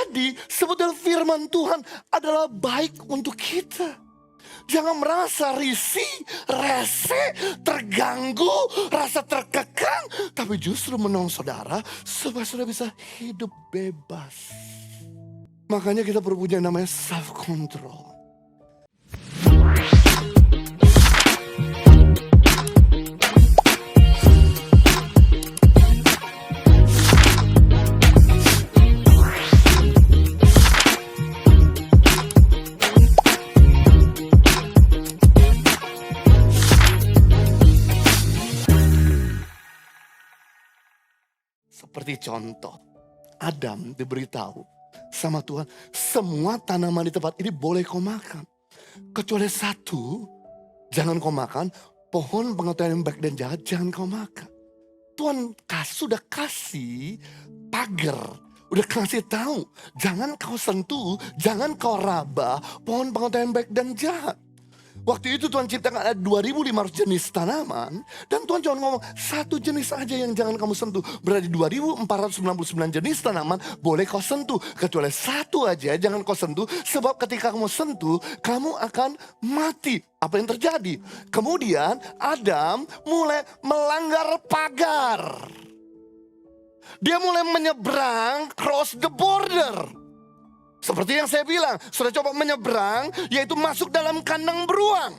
Jadi sebetulnya firman Tuhan adalah baik untuk kita. Jangan merasa risih, rese, terganggu, rasa terkekang. Tapi justru menolong saudara supaya saudara bisa hidup bebas. Makanya kita perlu punya namanya self control. Seperti contoh, Adam diberitahu sama Tuhan, semua tanaman di tempat ini boleh kau makan. Kecuali satu, jangan kau makan, pohon pengetahuan yang baik dan jahat jangan kau makan. Tuhan sudah kasih pagar, udah kasih tahu, jangan kau sentuh, jangan kau raba pohon pengetahuan yang baik dan jahat. Waktu itu Tuhan ciptakan ada 2.500 jenis tanaman. Dan Tuhan cuma ngomong satu jenis aja yang jangan kamu sentuh. Berarti 2.499 jenis tanaman boleh kau sentuh. Kecuali satu aja jangan kau sentuh. Sebab ketika kamu sentuh kamu akan mati. Apa yang terjadi? Kemudian Adam mulai melanggar pagar. Dia mulai menyeberang cross the border. Seperti yang saya bilang, sudah coba menyeberang, yaitu masuk dalam kandang beruang.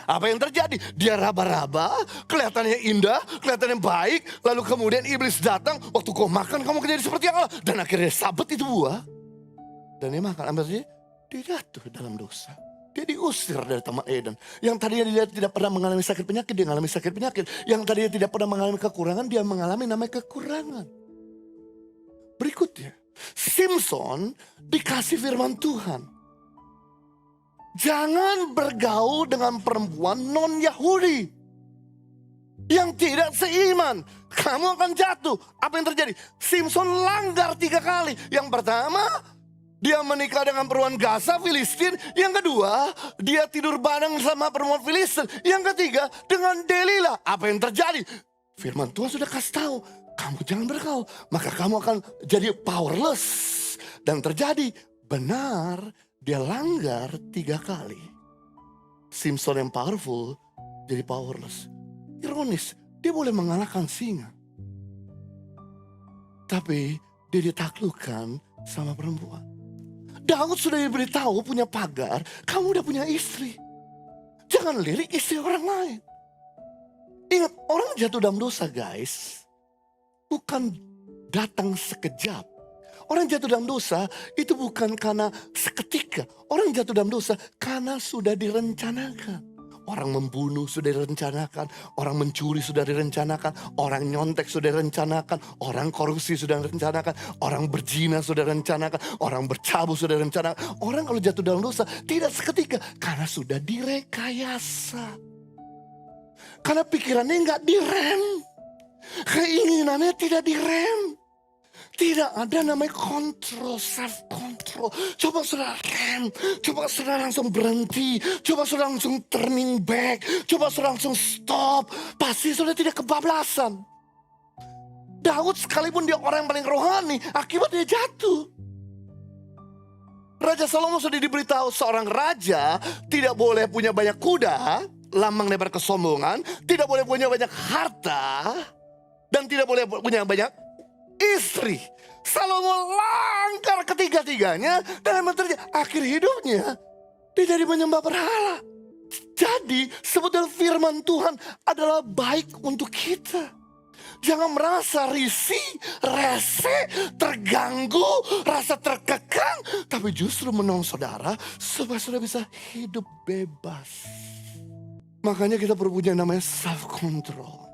Apa yang terjadi? Dia raba-raba, kelihatannya indah, kelihatannya baik. Lalu kemudian iblis datang, waktu kau makan kamu menjadi seperti Allah. Dan akhirnya sabet itu buah. Dan dia makan, ambil dia jatuh dalam dosa. Dia diusir dari Taman Eden. Yang tadinya dia tidak pernah mengalami sakit penyakit, dia mengalami sakit penyakit. Yang tadinya tidak pernah mengalami kekurangan, dia mengalami namanya kekurangan. Berikutnya. Simpson dikasih firman Tuhan. Jangan bergaul dengan perempuan non-Yahudi yang tidak seiman. Kamu akan jatuh. Apa yang terjadi? Simpson langgar 3 kali. Yang pertama, dia menikah dengan perempuan Gaza, Filistin. Yang kedua, dia tidur bareng sama perempuan Filistin. Yang ketiga, dengan Delilah. Apa yang terjadi? Firman Tuhan sudah kasih tahu. Kamu jangan bergaul, maka kamu akan jadi powerless. Dan terjadi, benar, dia langgar 3 kali. Simpson yang powerful, jadi powerless. Ironis, dia boleh mengalahkan singa. Tapi dia ditaklukkan sama perempuan. Daud sudah diberitahu punya pagar, kamu udah punya istri. Jangan lirik istri orang lain. Ingat, orang jatuh dalam dosa guys. Bukan datang sekejap. Orang jatuh dalam dosa itu bukan karena seketika. Orang jatuh dalam dosa karena sudah direncanakan. Orang membunuh sudah direncanakan. Orang mencuri sudah direncanakan. Orang nyontek sudah direncanakan. Orang korupsi sudah direncanakan. Orang berzina sudah direncanakan. Orang bercabut sudah direncanakan. Orang kalau jatuh dalam dosa tidak seketika. Karena sudah direkayasa. Karena pikirannya nggak direm. Keinginannya tidak direm. Tidak ada namanya kontrol, self control. Coba saudara rem, coba saudara langsung berhenti, coba saudara langsung turning back, coba saudara langsung stop. Pasti saudara tidak kebablasan. Daud sekalipun dia orang yang paling rohani, akibat dia jatuh. Raja Salomo sudah diberitahu seorang raja tidak boleh punya banyak kuda, lambang daripada kesombongan, tidak boleh punya banyak harta, dan tidak boleh punya banyak istri. Salomo langgar ketiga-tiganya dan akhir hidupnya dia jadi menyembah berhala. Jadi sebetulnya firman Tuhan adalah baik untuk kita. Jangan merasa risih, rese, terganggu, rasa terkekang. Tapi justru menolong saudara supaya saudara bisa hidup bebas. Makanya kita perlu punya namanya self control.